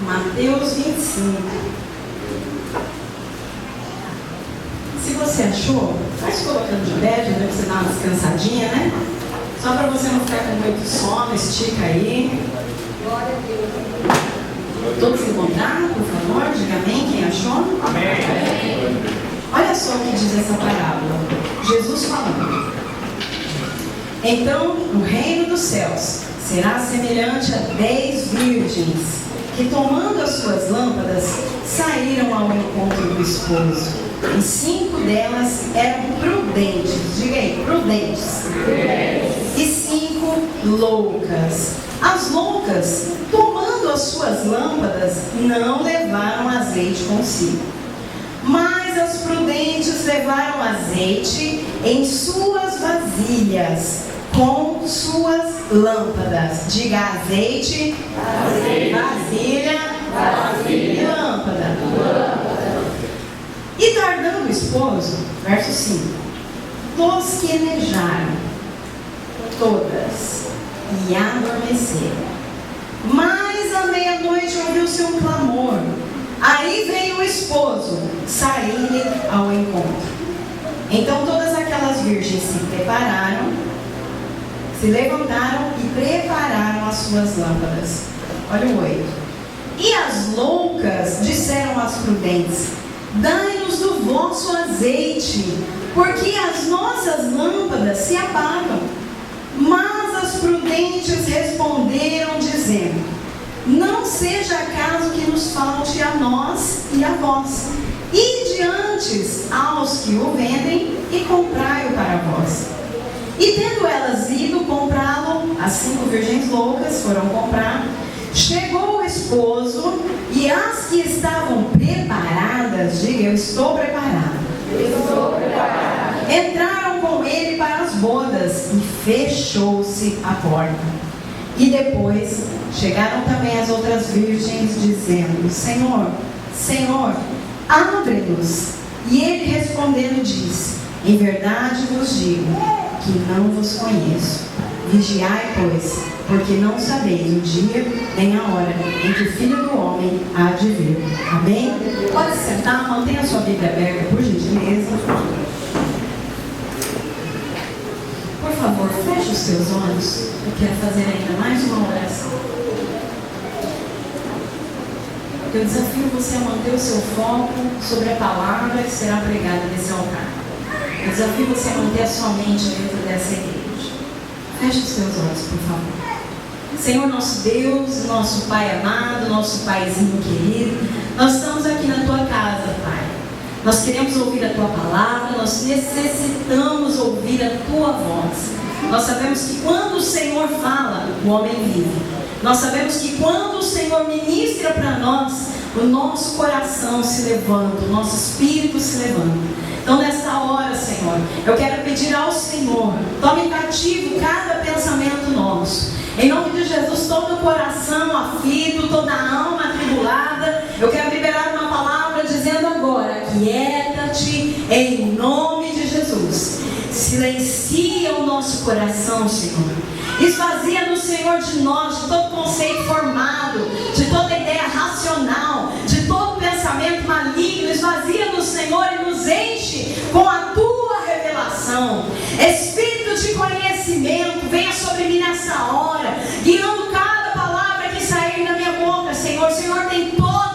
Mateus 25. Se você achou, vai se colocando de pé, já deve você dar uma descansadinha, né? Só para você não ficar com muito sono, estica aí. Glória a Deus. Todos encontraram, por favor? Diga amém. Quem achou? Amém. Olha só o que diz essa parábola. Jesus falando. Então, o reino dos céus será semelhante a 10 virgens que, tomando as suas lâmpadas, saíram ao encontro do esposo. E 5 delas eram prudentes. Diga aí, prudentes. E 5 loucas. As loucas, tomando as suas lâmpadas, não levaram azeite consigo. Mas as prudentes levaram azeite em suas vasilhas, com suas lâmpadas. Diga azeite, vasilha e lâmpada. E tardando o esposo, verso 5, tosquenejaram todas e adormeceram. Mas à meia-noite ouviu-se um clamor. Aí veio o esposo sair ao encontro. Então todas aquelas virgens se prepararam, se levantaram e prepararam as suas lâmpadas. Olha o 8. E as loucas disseram às prudentes: dai-nos do vosso azeite, porque as nossas lâmpadas se apagam. Mas as prudentes responderam, dizendo: não seja acaso que nos falte a nós e a vós. Ide antes aos que o vendem e comprai-o para vós. E tendo elas ido comprá-lo, as 5 virgens loucas foram comprar. Chegou o esposo, e as que estavam preparadas, diga: eu estou preparada. Entraram com ele para as bodas, e fechou-se a porta. E depois chegaram também as outras virgens, dizendo: Senhor, Senhor, abre-nos. E ele respondendo disse: em verdade vos digo que não vos conheço. Vigiai, pois, porque não sabeis o dia nem a hora em que o Filho do Homem há de vir. Amém? Pode sentar, mantenha a sua Bíblia aberta, por gentileza. Por favor, feche os seus olhos. Eu quero fazer ainda mais uma oração. Eu desafio você a manter o seu foco sobre a palavra que será pregada nesse altar. Eu desafio você a manter a sua mente dentro dessa igreja. Feche os seus olhos, por favor. Senhor, nosso Deus, nosso Pai amado, nosso Paizinho querido, nós estamos aqui na Tua casa, Pai. Nós queremos ouvir a Tua palavra, nós necessitamos ouvir a Tua voz. Nós sabemos que quando o Senhor fala, o homem vive. Nós sabemos que quando o Senhor ministra para nós, o nosso coração se levanta, o nosso espírito se levanta. Então nessa hora, Senhor, eu quero pedir ao Senhor, tome cativo cada pensamento nosso. Em nome de Jesus, todo o coração aflito, toda a alma atribulada, eu quero liberar uma palavra dizendo agora: quieta-te em nome de Jesus. Silencia o nosso coração, Senhor. Esvazia no Senhor de nós, de todo conceito formado, de toda ideia racional, de todo pensamento maligno. Esvazia no Senhor e nos enche com a Tua revelação. Espírito de conhecimento, venha sobre mim nessa hora, guiando cada palavra que sair da minha boca, Senhor. O Senhor tem toda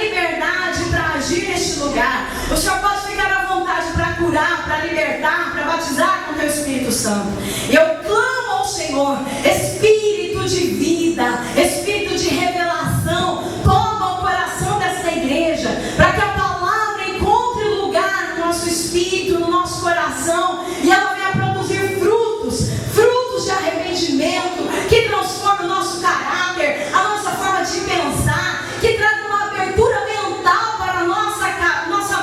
liberdade para agir neste lugar. O Senhor pode ficar à vontade para curar, para libertar, para batizar com o Teu Espírito Santo. Eu clamo ao Senhor, Espírito de vida, Espírito de revelação, toma o coração desta igreja, para que a palavra encontre lugar no nosso espírito, no nosso coração, e ela venha produzir frutos de arrependimento, que transforme o nosso caráter, a nossa forma de pensar, que traga uma abertura mental para a nossa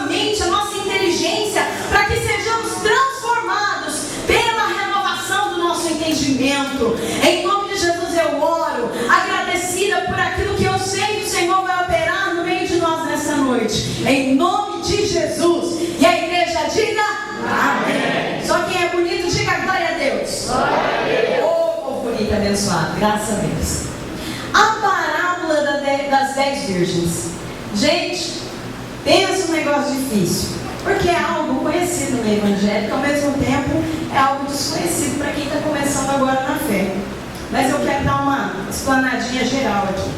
mente, a nossa inteligência, para que sejamos transformados pela renovação do nosso entendimento. Em nome de Jesus eu oro, agradecida por aquilo que eu sei que o Senhor vai operar no meio de nós nessa noite. Em nome de Jesus. E a igreja diga amém. Só quem é bonito diga glória a Deus. Glória a Deus. Oh, bonito, abençoado, graças a Deus. A parábola 10 virgens. Gente, pensa um negócio difícil, porque é algo conhecido no meio evangélico, ao mesmo tempo é algo desconhecido para quem está começando agora na fé. Mas eu quero dar uma explanadinha geral aqui.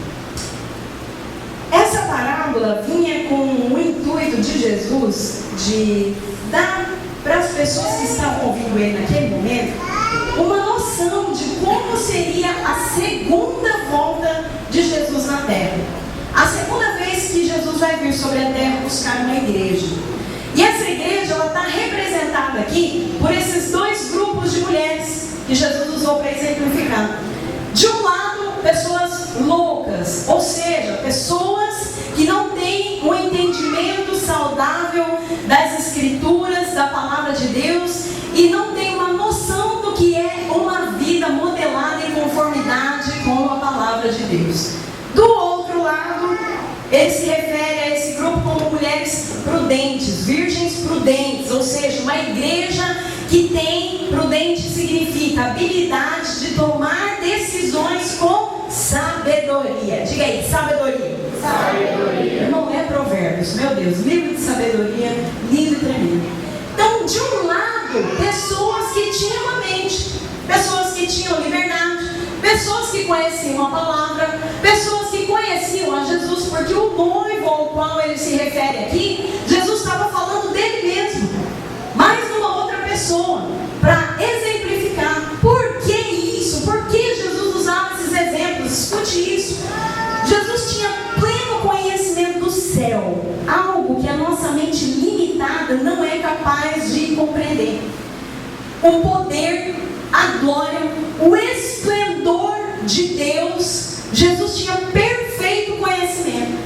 Essa parábola vinha com o intuito de Jesus de dar para as pessoas que estavam ouvindo ele naquele momento uma noção de como seria a segunda volta de Jesus na terra. A segunda vez que Jesus vai vir sobre a terra buscar uma igreja. E essa igreja está representada aqui por esses dois grupos de mulheres que Jesus usou para exemplificar. De um lado, pessoas loucas, ou seja, pessoas que não têm um entendimento saudável das Escrituras, da Palavra de Deus, e não têm uma noção do que é uma vida modelada em conformidade com a Palavra de Deus. Do outro lado, ele se refere a esse grupo como mulheres prudentes, virgens prudentes, ou seja, uma igreja que tem, prudente significa habilidade de tomar decisões com sabedoria. Diga aí, sabedoria. Sabedoria. Não é Provérbios, meu Deus, livro de sabedoria, lindo e tremendo. Então, de um lado, pessoas que tinham a mente, pessoas que tinham liberdade, pessoas que conheciam a palavra, pessoas que conheciam a Jesus, porque o noivo ao qual ele se refere aqui, Jesus estava falando dele mesmo, mas numa outra pessoa, para exemplificar. Por que isso? Por que Jesus usava esses exemplos? Escute isso. Jesus tinha pleno conhecimento do céu, algo que a nossa mente limitada não é capaz de compreender. O poder, a glória, o esplendor de Deus, Jesus tinha perfeito conhecimento.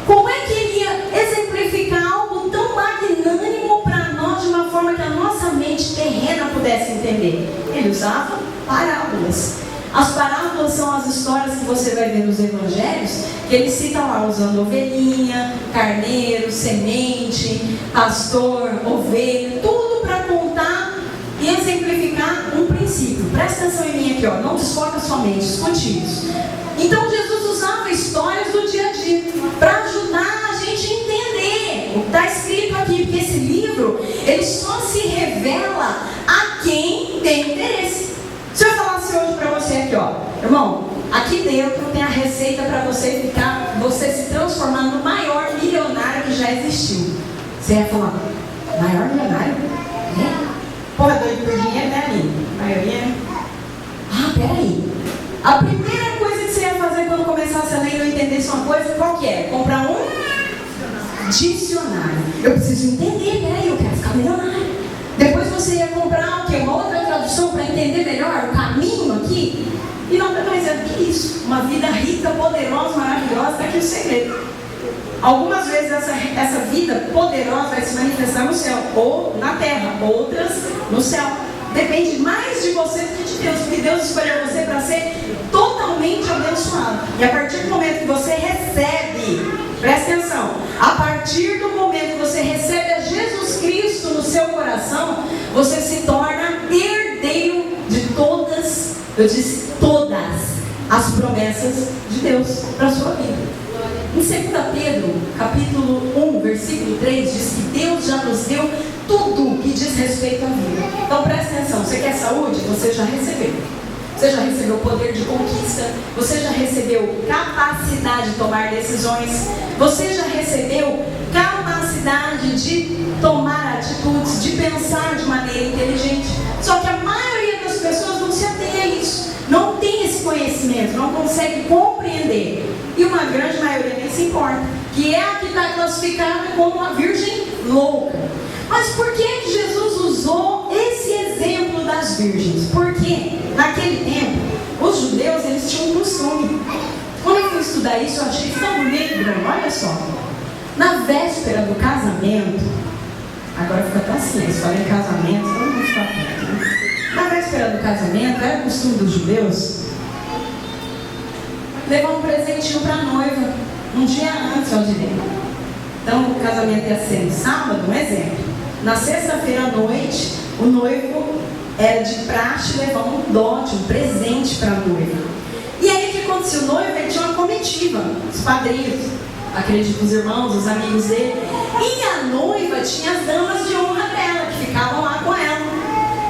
Como é que ele ia exemplificar algo tão magnânimo para nós de uma forma que a nossa mente terrena pudesse entender? Ele usava parábolas. As parábolas são as histórias que você vai ver nos evangelhos, que eles citam lá usando ovelhinha, carneiro, semente, pastor, ovelha, tudo para contar e exemplificar um princípio. Presta atenção em mim aqui, ó, não desfoca sua mente, escute isso. Então Jesus usava histórias do dia a dia para ajudar a gente a entender o que está escrito aqui, porque esse livro ele só se revela a quem tem interesse. Se eu falasse hoje para você aqui, ó, irmão, aqui dentro tem a receita para você se transformar no maior milionário que já existiu. Você ia falar, maior milionário? É? Porra, doido por dinheiro, né, Aline? A maioria, né? Ah, peraí. A primeira coisa que você ia fazer quando começasse a ler e não entendesse uma coisa, qual que é? Comprar um dicionário. Eu preciso entender, peraí, eu quero ficar milionário. Depois você ia comprar o quê? Uma outra tradução para entender melhor o caminho aqui. E não, mas é que isso? Uma vida rica, poderosa, maravilhosa, está aqui o segredo. Algumas vezes essa vida poderosa vai se manifestar no céu, ou na terra, outras no céu. Depende mais de você do que de Deus, porque Deus escolheu você para ser totalmente abençoado. E a partir do momento que você recebe, presta atenção, a partir do momento que você recebe a Jesus Cristo no seu coração, você se torna herdeiro de todas, eu disse todas, as promessas de Deus para a sua vida. Em 2 Pedro, capítulo 1, versículo 3, diz que Deus já nos deu tudo que diz respeito à vida. Então presta atenção, você quer saúde? Você já recebeu. Você já recebeu poder de conquista, você já recebeu capacidade de tomar decisões, você já recebeu capacidade de tomar atitudes, de pensar de maneira inteligente. Só que a maioria das pessoas não se atém a isso, não tem esse conhecimento, não consegue compreender. E uma grande maioria nem se importa, que é a que está classificada como uma virgem louca. Mas por que Jesus usou esse exemplo das virgens? Porque naquele tempo, os judeus eles tinham um costume. Quando eu fui estudar isso, eu achei tão bonito, olha só. Na véspera do casamento, agora fica até assim, eles falam em casamento, todo mundo fica perto, né? Na véspera do casamento, era costume dos judeus levar um presentinho para a noiva, um dia antes, eu diria. Então, o casamento ia ser no sábado, um exemplo. Na sexta-feira à noite, o noivo era de praxe levar um dote, um presente para a noiva. E aí, o que acontecia? O noivo tinha uma comitiva, os padrinhos, acredito, os irmãos, os amigos dele. E a noiva tinha as damas de honra dela, que ficavam lá com ela.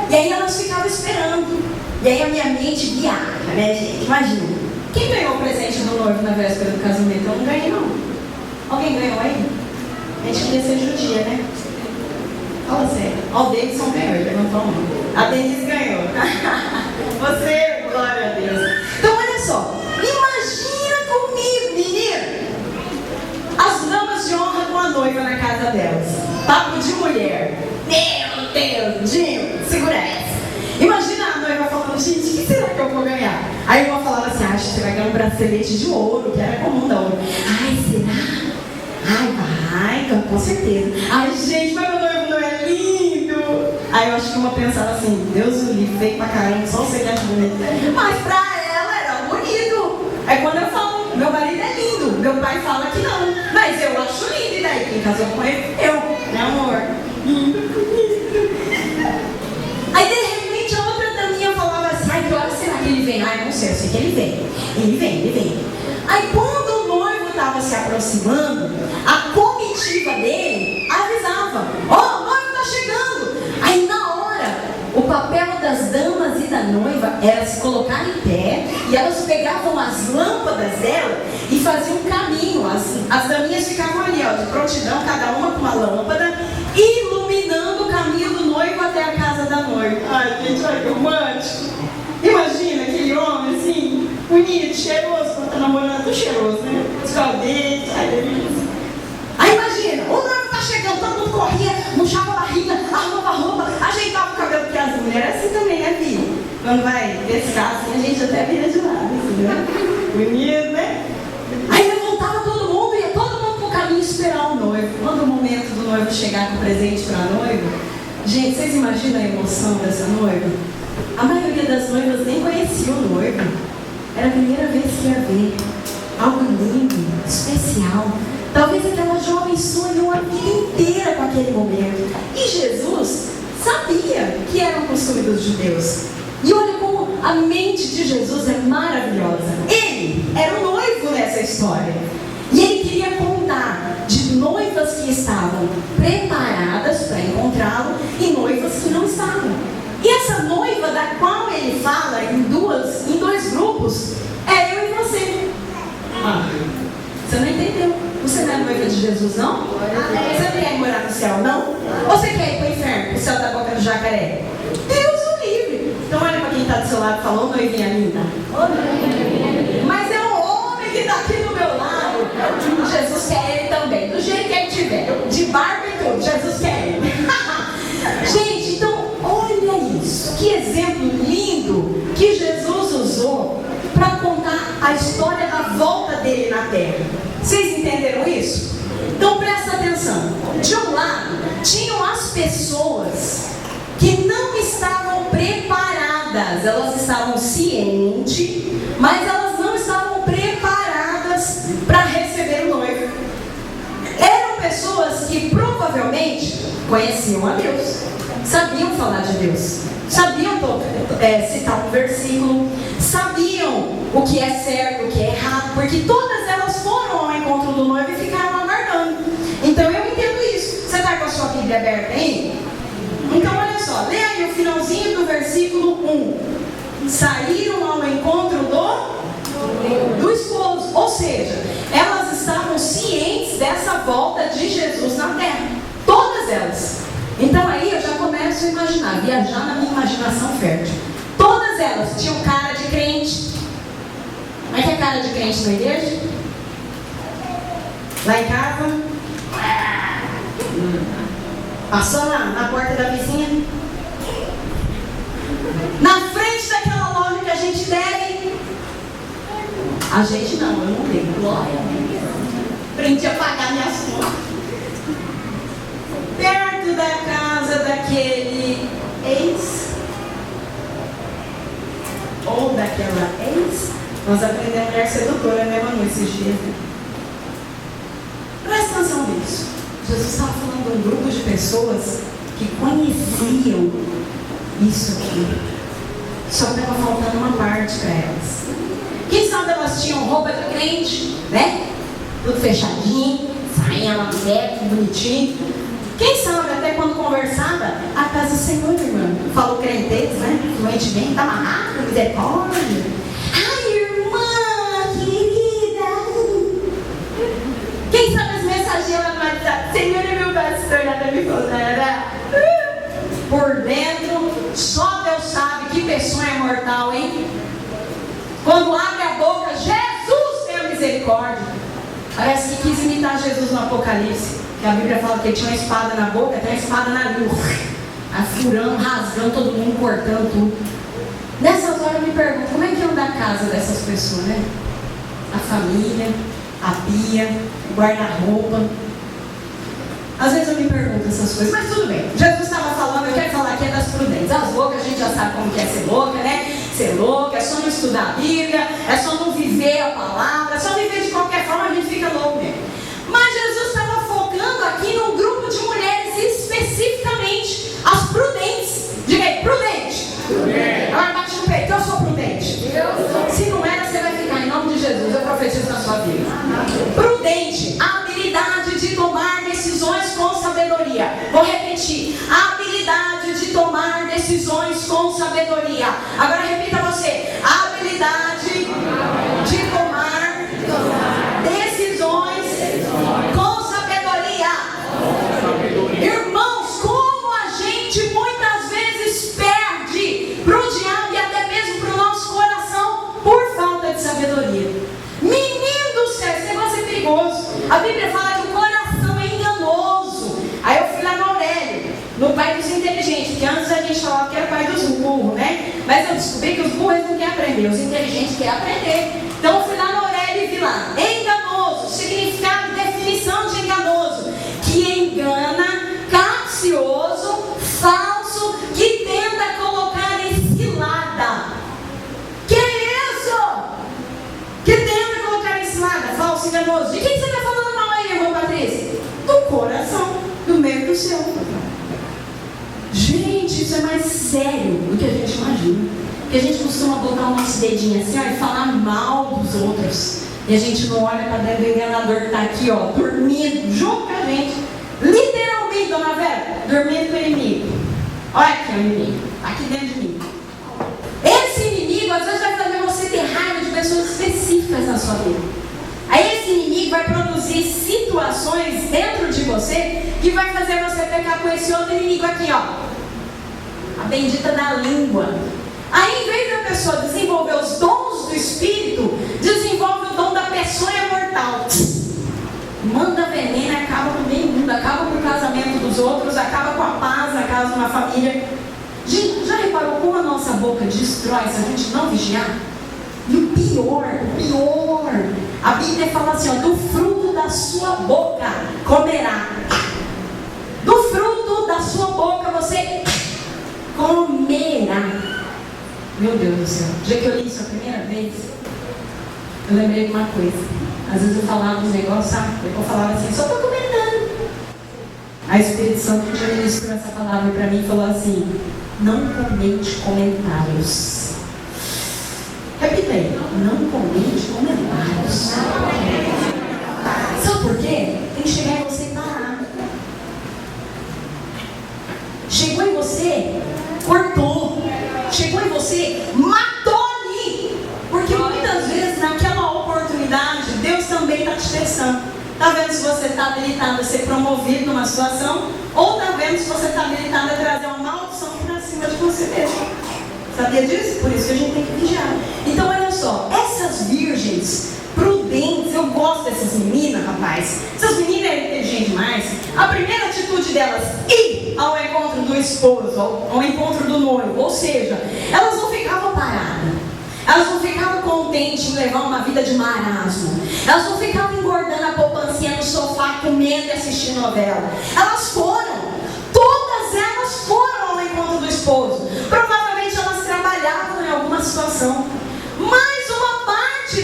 E aí elas ficavam esperando. E aí a minha mente viaja, né, gente? Imagina. Quem ganhou o presente do noivo na véspera do casamento? Eu não ganhei, não. Alguém ganhou aí? A gente queria ser judia, né? Fala sério. Ó, o Davidson ganhou, ele levantou a mão. A Denise ganhou. Você, glória a Deus. Então, olha só. Imagina comigo, menino. As damas de honra com a noiva na casa delas. Papo de mulher. Meu Deus, Dinho, segura essa. Imagina a noiva falando, gente, o que será que eu vou ganhar? Aí uma falava assim, acho que você vai ganhar um bracelete de ouro, que era comum da ouro. Ai, será? Ai, vai, com certeza. Ai, gente, mas meu noivo não é lindo. Aí eu acho que uma pensava assim, Deus o livre, feio pra caramba, só você que acha bonito. Mas pra ela era bonito. Aí quando eu falo, meu marido é lindo, meu pai fala que não. Mas eu acho lindo, e daí? Quem casou com ele? Eu, meu amor. Aí de repente a outra daminha falava assim, ai, que hora será que ele vem? Ai, não sei, eu sei que ele vem. Ele vem. Aí quando o noivo estava se aproximando, a comitiva dele avisava, ó, o noivo está chegando. Aí na hora, o papel das damas e da noiva era se colocar em pé, e elas pegavam as lâmpadas dela e faziam um caminho. As daminhas ficavam ali, ó, de prontidão, cada uma com uma lâmpada, iluminando o caminho do noivo até a casa da noiva. Ai, gente, olha que romântico. Imagina aquele homem assim, bonito, cheiroso, quando tá namorando, cheiroso, né? Escova o dente, ai, delícia. Aí imagina, o noivo tá chegando, todo mundo corria, murchava a barriga, arrumava a roupa, ajeitava o cabelo, porque as mulheres é assim também, né, filho? Quando vai pescar assim, a gente até vira de lado, assim, né? Bonito, né? Aí levantava todo mundo, ia todo mundo pro caminho esperar o noivo. Quando o momento do noivo chegar com o presente pra noiva, gente, vocês imaginam a emoção dessa noiva? A maioria das noivas nem conhecia o noivo. Era a primeira vez que ia ver. Algo lindo, especial. Talvez aquela jovem sonhou a vida inteira com aquele momento. E Jesus sabia que era o costume dos judeus. E olha como a mente de Jesus é maravilhosa. Ele era o noivo nessa história. E ele queria contar de noivas que estavam preparadas para encontrá-lo e noivas que não estavam. E essa noiva da qual ele fala em dois grupos é eu e você. Você não entendeu? Você não é noiva de Jesus, não? Você não quer morar no céu, não? Ou você quer ir para o inferno, para o céu da boca do jacaré? Deus o livre. Então olha para quem está do seu lado e fala, ô noivinha linda. Mas é um homem que está aqui do meu lado. Jesus quer ele também, do jeito que ele tiver. De barba e tudo, Jesus quer ele. Gente, então olha isso. Que exemplo lindo que Jesus usou para contar a história da volta dele na terra. Vocês entenderam isso? Então presta atenção. De um lado, tinham as pessoas que não estavam preparadas. Elas estavam cientes, mas elas não estavam preparadas para receber o noivo. Eram pessoas que provavelmente conheciam a Deus, sabiam falar de Deus, sabiam citar um versículo, sabiam o que é certo, o que é errado, porque todas elas foram ao encontro do noivo e ficaram aguardando. Então eu entendo isso. Você está com a sua Bíblia aberta aí? Então olha só, lê aí o finalzinho do versículo 1. Saíram ao encontro do esposo, ou seja, elas estavam cientes dessa volta de Jesus na terra, todas elas. Então aí eu já começo a imaginar, viajar na minha imaginação fértil. Todas elas tinham cara de crente. Como é que é cara de crente na igreja? Lá em casa? Passou na porta da vizinha? Na frente daquela loja que a gente deve? A gente não, eu não tenho. Glória a Deus. Aprendi a pagar minhas contas. Perto da casa daquele ex, ou daquela ex, nós aprendemos a mulher sedutora, né, Manu, esses dias. Presta atenção nisso. Jesus estava falando de um grupo de pessoas que conheciam isso aqui. Só estava faltando uma parte para elas. Quem sabe elas elas tinham roupa de crente, né? Tudo fechadinho, sainha lá no teto, bonitinho. Quem sabe até quando conversava, a paz do Senhor, irmã. Falou crentez, né? Fluentemente, tá amarrado, misericórdia. Ai, irmã, querida. Quem sabe as mensagens lá no WhatsApp? Senhor é meu pastor, nada me faltará. Por dentro, só Deus sabe que pessoa é mortal, hein? Quando abre a boca, Jesus tem a misericórdia. Parece que quis imitar Jesus no Apocalipse, que a Bíblia fala que ele tinha uma espada na boca, tem uma espada na língua, furando, rasgando, todo mundo cortando tudo. Nessas horas eu me pergunto, como é que anda a casa dessas pessoas, né? A família, a pia, o guarda-roupa. Às vezes eu me pergunto essas coisas, mas tudo bem. Jesus estava falando, eu quero falar aqui das prudentes. As loucas, a gente já sabe como que é ser louca, né? Ser louca, é só não estudar a Bíblia, é só não viver a palavra, é só viver de qualquer forma, a gente fica louco mesmo. Mas Jesus estava focando aqui num grupo de mulheres, especificamente as prudentes. Diga aí, prudente. Agora bate no peito, eu sou prudente. Se não era, você vai ficar em nome de Jesus, eu profetizo na sua vida. Prudente, a habilidade de tomar decisões com sabedoria. Vou repetir, a habilidade de tomar decisões com sabedoria. Agora repita você, a habilidade de tomar decisões com sabedoria. Irmãos, como a gente muitas vezes perde para o diabo e até mesmo para o nosso coração por falta de sabedoria. Menino do céu, esse negócio é perigoso. A Bíblia fala que o coração é enganoso. Aí eu fui lá no Aurélio, no pai dos inteligentes, porque antes a gente falava que era o pai dos burros, né? Mas eu descobri que os burros não querem aprender, os inteligentes querem aprender. Então eu fui lá no Aurélio e vi lá, enganoso, significado, definição de enganoso, que engana, capcioso, falso, que tenta colocar em cilada. Que isso? Que tenta colocar em cilada, falso, enganoso. De quem você está falando mal aí, irmã Patrícia? Do coração, do meio do seu. Gente, isso é mais sério do que a gente imagina. Porque a gente costuma botar o nosso dedinho assim, ó, e falar mal dos outros. E a gente não olha para dentro do enganador que está aqui, ó, dormindo junto com a gente. Literalmente, dona Vera, dormindo com o inimigo. Olha aqui o inimigo, aqui dentro de mim. Esse inimigo às vezes vai fazer você ter raiva de pessoas específicas na sua vida. Aí esse inimigo vai produzir situações dentro de você que vai fazer você pecar com esse outro inimigo aqui, ó. A bendita da língua. Aí, em vez da pessoa desenvolver os dons do Espírito, desenvolve o dom da peçonha mortal. Manda veneno, acaba com o meio mundo, acaba com o casamento dos outros, acaba com a paz na casa de uma família. Gente, já reparou como a nossa boca destrói se a gente não vigiar? E o pior, a Bíblia fala assim, ó, do fruto da sua boca comerá. Do fruto da sua boca você comerá. Meu Deus do céu, o dia que eu li isso a primeira vez, eu lembrei de uma coisa. Às vezes eu falava uns negócios, sabe? Eu falava assim, só estou comentando. A Espírito Santo já ministrou essa palavra para mim e falou assim, não comente comentários. Repita aí, não comente comentários. Sabe por quê? Tem que chegar em você e parar. Chegou em você, cortou. Chegou em você, matou ali. Porque muitas vezes naquela oportunidade, Deus também está te testando. Está vendo se você está habilitado a ser promovido numa situação, ou está vendo se você está habilitado a trazer uma maldição para cima de você mesmo. Sabia disso? Por isso que a gente tem que vigiar. Então olha só, essas virgens prudentes, eu gosto dessas meninas, rapaz. Essas meninas é inteligentes demais. A primeira atitude delas, ir ao encontro do esposo, ao encontro do noivo. Ou seja, elas não ficavam paradas. Elas não ficavam contentes em levar uma vida de marasmo. Elas não ficavam engordando a poupancinha no sofá, comendo e assistindo novela. Elas foram. Todas elas foram ao encontro do esposo. Provavelmente elas trabalhavam em alguma situação. Mas uma parte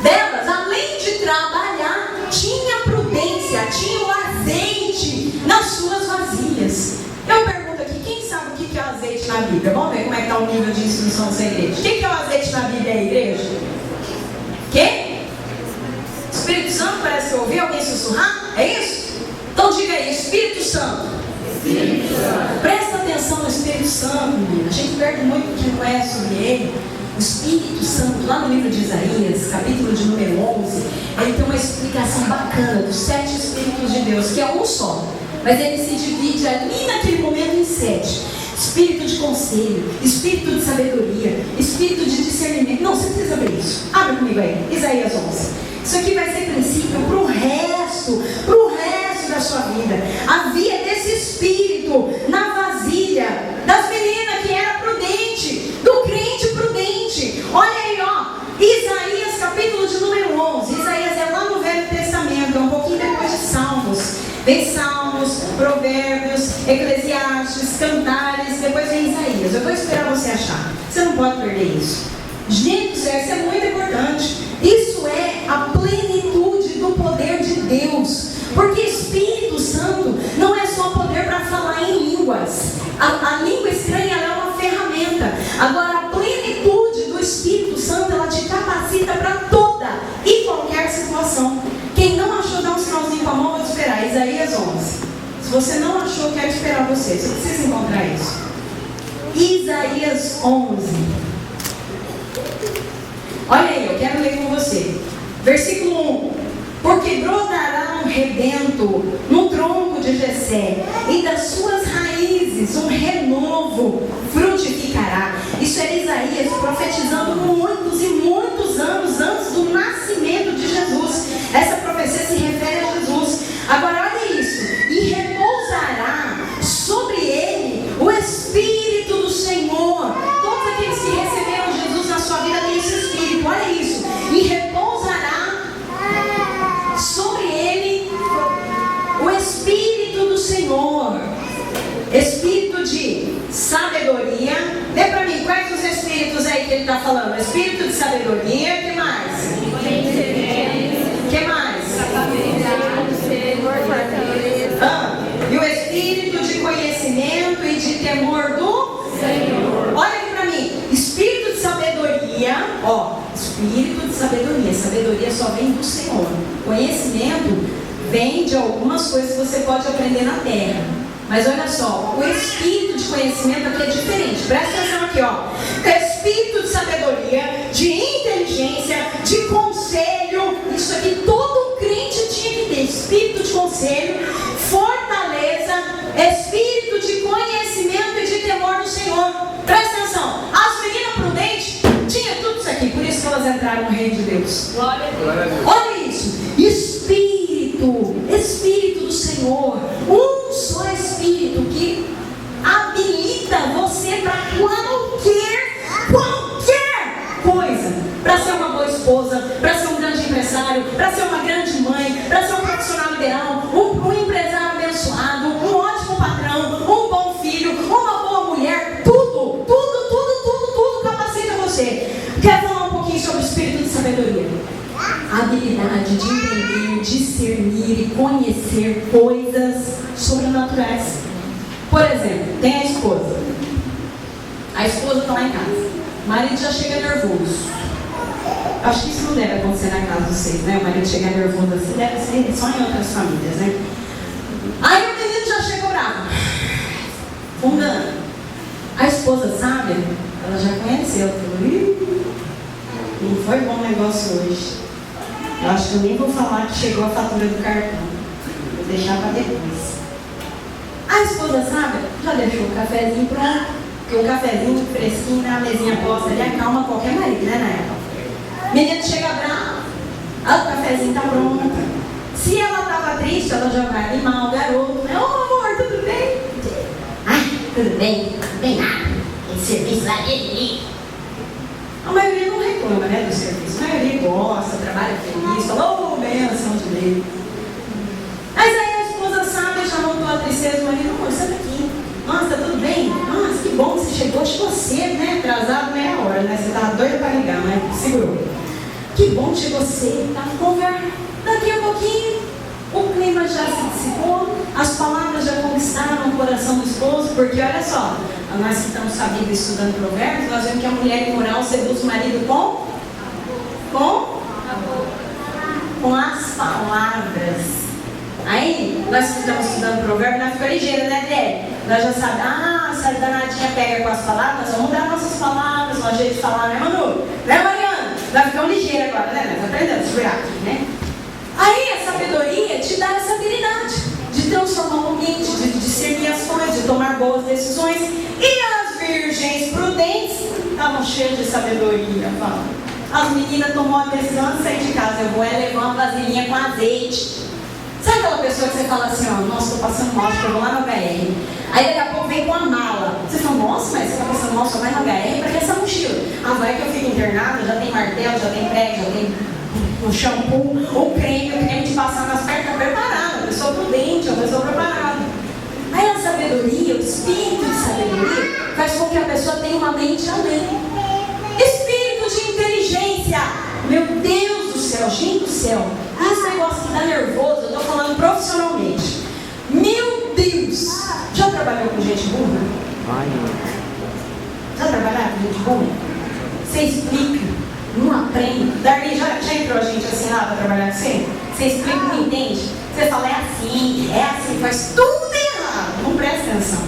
delas, além de trabalhar, tinha prudência, tinha o azeite nas suas vasilhas. Eu pergunto aqui, quem sabe o que é o azeite na Bíblia? Vamos ver como é que está o nível de instrução dessa igreja. O que é o azeite na Bíblia, igreja? Espírito Santo, menina. A gente perde muito o que conhece sobre ele. O Espírito Santo, lá no livro de Isaías, capítulo de número 11, ele tem uma explicação bacana dos 7 Espíritos de Deus, que é um só, mas ele se divide ali naquele momento em 7. Espírito de conselho, espírito de sabedoria, espírito de discernimento. Não, você precisa ver isso. Abre comigo aí, Isaías 11. Isso aqui vai ser princípio para o resto da sua vida. Havia desse espírito na vasilha das meninas que era prudente, do crente prudente. Olha aí, ó, Isaías capítulo de número 11. Isaías é lá no Velho Testamento, é um pouquinho depois de Salmos. Vem Salmos, Provérbios, Eclesiastes, Cantares, depois vem Isaías. Eu vou esperar você achar. Você não pode perder isso. Gente, isso é muito importante. Isso é a plenitude do poder de Deus. Porque Espírito Santo não é só poder para falar em línguas. A língua estranha ela é uma ferramenta. Agora, a plenitude do Espírito Santo, ela te capacita para toda e qualquer situação. Quem não achou, dá um sinalzinho com a mão, vou te esperar. Isaías 11. Se você não achou, quero esperar você. Você precisa encontrar isso. Isaías 11. Olha aí, eu quero ler com você. Versículo 1. Porque brotará um rebento no tronco de Jessé, e das suas raízes um renovo frutificará. Isso era Isaías profetizando muitos e muitos anos antes do nascimento de Jesus. Essa profecia se refere a Jesus. Agora olha isso. E repousará sobre ele o Espírito do Senhor. Todos aqueles que receberam Jesus na sua vida têm esse Espírito. Olha isso. E repousará sobre ele o Espírito do Senhor. Espírito de sabedoria. Dê para mim, quais os espíritos aí que ele está falando? Espírito de sabedoria, que mais? Que mais? E o espírito de conhecimento e de temor do Senhor. Olha aqui para mim. Espírito de sabedoria, ó. Espírito de sabedoria. Sabedoria só vem do Senhor. Conhecimento vem de algumas coisas que você pode aprender na terra. Mas olha só, o espírito de conhecimento aqui é diferente. Presta atenção aqui, ó. Espírito de sabedoria, de inteligência, de conselho. Isso aqui todo crente tinha que ter. Espírito de conselho, fortaleza, espírito de conhecimento e de temor do Senhor. Presta atenção. As meninas prudentes tinham tudo isso aqui. Por isso que elas entraram no reino de Deus. Glória a Deus. Olha isso. Espírito do Senhor. Um só Espírito que habilita você para qualquer coisa. Para ser uma boa esposa, para ser um grande empresário, para ser uma grande mãe, para ser um profissional liberal, um empresário abençoado, um ótimo patrão, um bom filho, uma boa mulher. Tudo capacita você. Quero falar um pouquinho sobre o Espírito de sabedoria. A habilidade de entender, discernir e conhecer coisas sobrenaturais. Por exemplo, tem a esposa. A esposa está lá em casa. O marido já chega nervoso. Acho que isso não deve acontecer na casa de vocês, né? O marido chegar nervoso assim, deve ser só em outras famílias, né? Aí o menino já chegou bravo, fungando. A esposa sabe, ela já conheceu. Não foi bom negócio hoje. Eu acho que eu nem vou falar que chegou a fatura do cartão. Vou deixar para depois. A esposa sabe, já deixou o cafezinho pronto. Porque o cafezinho fresquinho na mesinha posta ali acalma qualquer marido, né, na época? Menino chega bravo, o cafezinho está pronto. Se ela estava triste, ela já vai animar o garoto, né? Ô amor, tudo bem? Ai, tudo bem, não tem nada. Esse serviço lá dele. A maioria não reclama, né, do serviço. A maioria gosta, trabalha feliz, fala, ô, bênção de Deus. Mas aí a esposa sabe, já montou a tristeza, o marido, amor, senta aqui. Nossa, tá tudo bem? Nossa, que bom que você chegou cedo, né? Atrasado meia hora, né? Você estava doida para ligar, mas segurou. Que bom que chegou cedo, tá? Conversa. Daqui a pouquinho, o clima já se dissipou, as palavras já conquistaram o coração do esposo, porque olha só, nós que estamos sabendo estudando provérbios, nós vemos que a mulher imoral seduz o marido com as palavras. Aí, nós que estamos estudando provérbios, nós ficamos ligeiros, né, Dé? Nós já sabemos, se a danadinha pega com as palavras, nós vamos mudar nossas palavras, nosso jeito de falar, né, Manu? Né, Mariana? Nós ficamos ligeiros agora, né? Nós aprendemos a segurar aqui, né? Aí a sabedoria te dá essa habilidade de transformar o ambiente, de discernir as coisas, de tomar boas decisões. E as virgens prudentes estavam cheias de sabedoria, fala. As meninas tomou a decisão de sair de casa. Eu vou levar uma vasilhinha com azeite. Sabe aquela pessoa que você fala assim, ó, nossa, estou passando mal, acho que eu vou lá no HR. Aí daqui a pouco vem com a mala. Você fala, nossa, mas você está passando mal, só vai no HR, para que essa mochila? Ah, vai que eu fico internada, já tem martelo, já tem prego, já tem o shampoo, o creme de passar nas pernas, está preparada. A pessoa prudente, a pessoa preparada. Aí a sabedoria, o espírito de sabedoria, faz com que a pessoa tenha uma mente além. Espírito de inteligência. Meu Deus do céu, gente do céu. Esse negócio que dá nervoso, eu estou falando profissionalmente. Meu Deus! Já trabalhou com gente burra? Já trabalhou com gente burra? Você explica, não aprende. Darlene, já entrou a gente assim lá para trabalhar com você? Você explica, não entende? Você fala, é assim, faz tudo errado. Não presta atenção.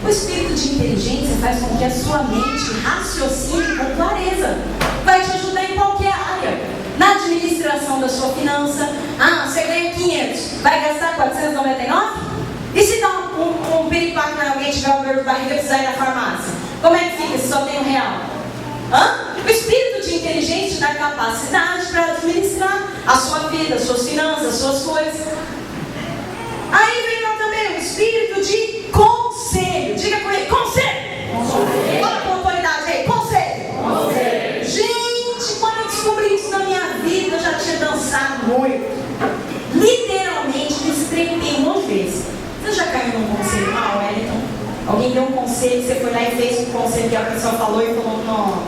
O espírito de inteligência faz com que a sua mente raciocine com clareza. Vai te ajudar em qualquer área. Na administração da sua finança. Ah, você ganha 500, vai gastar 499? E se dá um piripaque para alguém tiver uma dor de barriga e precisar ir na farmácia? Como é que fica se só tem R$1? O espírito de inteligência dá capacidade para administrar a sua vida, as suas finanças, as suas coisas. Aí vem lá também o espírito de conselho. Diga com ele, conselho. Fala com autoridade aí, conselho. Gente, quando eu descobri isso na minha vida, eu já tinha dançado muito. Literalmente me estrepei um monte de vezes. Você já caiu num conselho mal, Wellington? Alguém deu um conselho, você foi lá e fez o conselho que a pessoa falou e falou, nossa,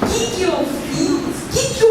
o que eu fiz? O que